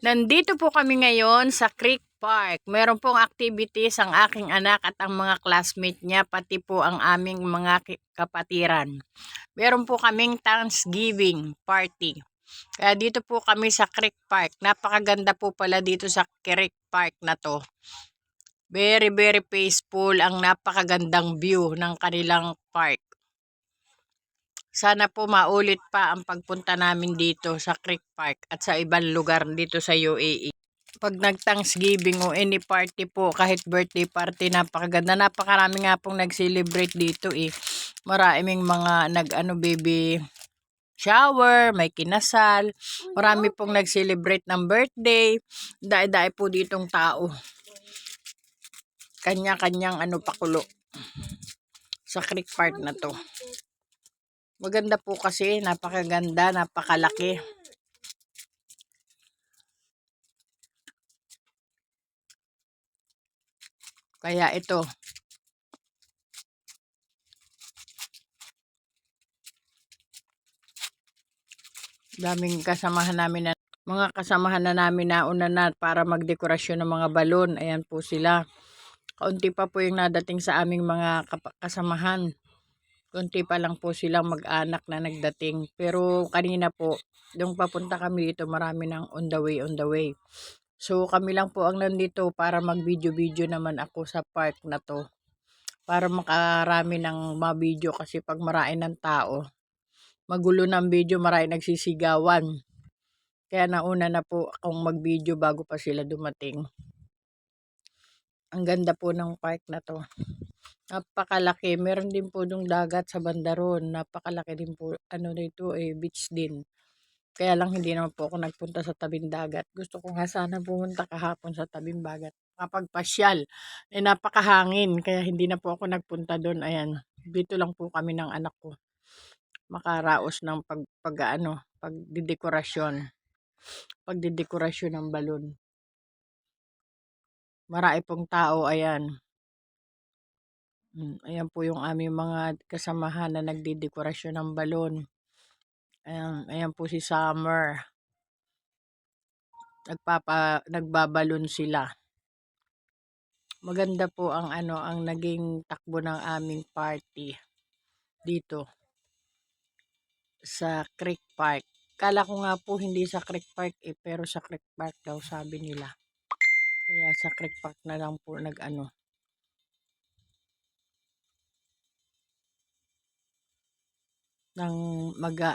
Nandito po kami ngayon sa Creek Park. Meron pong activities ang aking anak at ang mga classmate niya, pati po ang aming mga kapatiran. Meron po kaming Thanksgiving party. Kaya dito po kami sa Creek Park. Napakaganda po pala dito sa Creek Park na to. Very, very peaceful. Ang napakagandang view ng kanilang park. Sana po maulit pa ang pagpunta namin dito sa Creek Park at sa ibang lugar dito sa UAE. Pag nag-Thanksgiving o any party po, kahit birthday party, napakaganda. Napakarami nga pong nag-celebrate dito eh. Maraming mga baby shower, may kinasal. Marami pong nag-celebrate ng birthday. Dai-dai po ditong tao. Kanya-kanyang pakulo sa Creek Park na to. Maganda po kasi, napakaganda, napakalaki. Kaya ito, daming kasamahan namin mga kasamahan na namin nauna na para magdekorasyon ng mga balon. Ayan po sila. Kaunti pa po yung nadating sa aming mga kasamahan. Kaunti pa lang po silang mag-anak na nagdating. Pero kanina po, yung papunta kami dito, marami nang on the way. So kami lang po ang nandito para mag-video naman ako sa park na to. Para makarami ng ma-video kasi pag marami ng tao, magulo ng video, marami nagsisigawan. Kaya nauna na po akong mag-video bago pa sila dumating. Ang ganda po ng park na to. Napakalaki. Meron din po yung dagat sa bandaron. Napakalaki din po. Dito beach din. Kaya lang hindi naman po ako nagpunta sa tabing dagat. Gusto ko nga sana pumunta kahapon sa tabing dagat. Kapagpasyal. Napakahangin. Kaya hindi na po ako nagpunta doon. Ayan. Dito lang po kami ng anak ko. Makaraos ng pagdidekorasyon. Pagdidekorasyon ng balon. Marami pong tao. Ayan. Ayan po yung aming mga kasamahan na nagdidekorasyon ng balon. Ayan po si Summer. Nagbabalon sila. Maganda po ang ang naging takbo ng aming party dito sa Creek Park. Kala ko nga po hindi sa Creek Park pero sa Creek Park daw sabi nila. Kaya sa Creek Park na lang po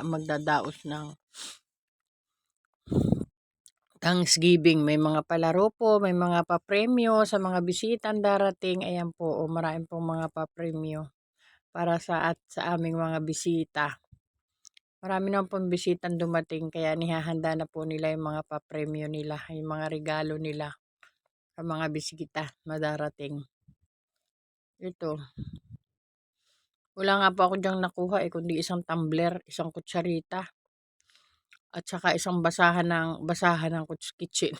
magdadaos ng Thanksgiving. May mga palaro po, may mga papremyo sa mga bisitang darating. Ayan po, maraming pong mga papremyo para sa aming mga bisita. Marami naman pong bisitang dumating kaya nihahanda na po nila yung mga papremyo nila, yung mga regalo nila sa mga bisita na darating. Ito. Wala nga po ako dyang nakuha kundi isang tumbler, isang kutsarita. At saka isang basahan ng kitchen.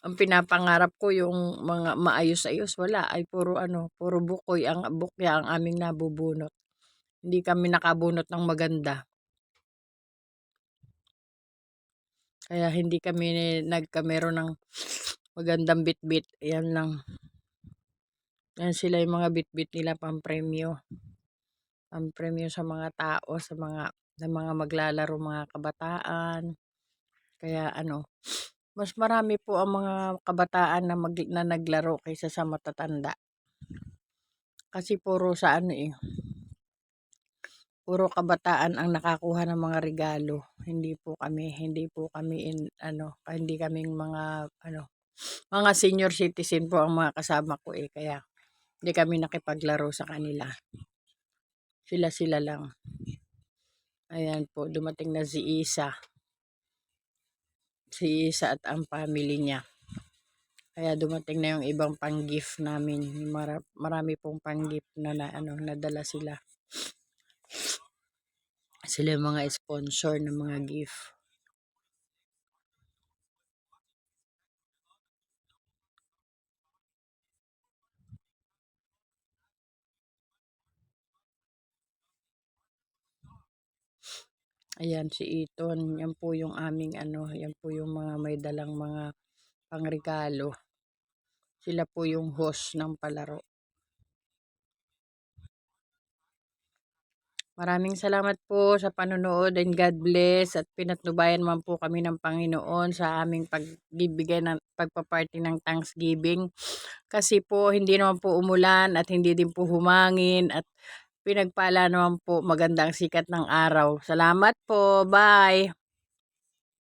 Ang pinapangarap ko yung mga maayos-ayos, wala ay puro bukoy bukya ang aming nabubunot. Hindi kami nakabunot ng maganda. Kaya hindi kami nagkamero ng magandang bitbit. Ayan lang. Yan sila yung mga bitbit nila pampremyo. Pampremyo sa mga tao, sa mga maglalaro, mga kabataan. Kaya mas marami po ang mga kabataan na naglaro kaysa sa matatanda. Kasi puro puro kabataan ang nakakuha ng mga regalo. Hindi po kami hindi kaming mga senior citizen po ang mga kasama ko kaya hindi kami nakipaglaro sa kanila. Sila lang. Ayan po, dumating na si Isa. Si Isa at ang family niya. Kaya dumating na yung ibang pang-gift namin. Marami pong pang-gift na nadala sila. Sila yung mga sponsor ng mga gift. Ayan si Iton. Yan po yung aming yan po yung mga may dalang mga pangregalo. Sila po yung host ng palaro. Maraming salamat po sa panonood and God bless at pinatnubayan man po kami ng Panginoon sa aming pagbibigay ng pagpaparty ng Thanksgiving. Kasi po hindi naman po umulan at hindi din po humangin at pinagpala naman po magandang sikat ng araw. Salamat po. Bye!